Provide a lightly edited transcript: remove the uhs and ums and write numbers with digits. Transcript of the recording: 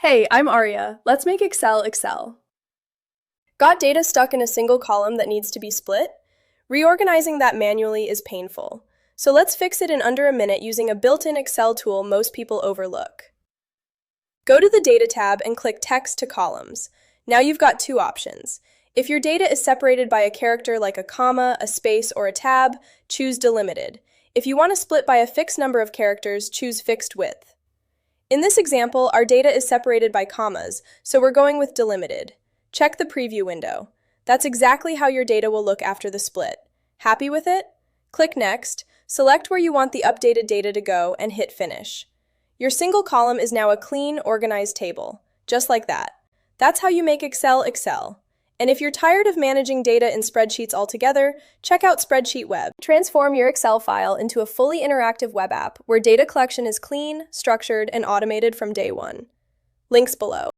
Hey, I'm Aria. Let's make Excel Excel. Got data stuck in a single column that needs to be split? Reorganizing that manually is painful. So let's fix it in under a minute using a built-in Excel tool most people overlook. Go to the Data tab and click Text to Columns. Now you've got two options. If your data is separated by a character like a comma, a space, or a tab, choose Delimited. If you want to split by a fixed number of characters, choose Fixed Width. In this example, our data is separated by commas, so we're going with Delimited. Check the preview window. That's exactly how your data will look after the split. Happy with it? Click Next, select where you want the updated data to go, and hit Finish. Your single column is now a clean, organized table. Just like that. That's how you make Excel Excel. And if you're tired of managing data in spreadsheets altogether, check out SpreadsheetWeb. Transform your Excel file into a fully interactive web app where data collection is clean, structured, and automated from day one. Links below.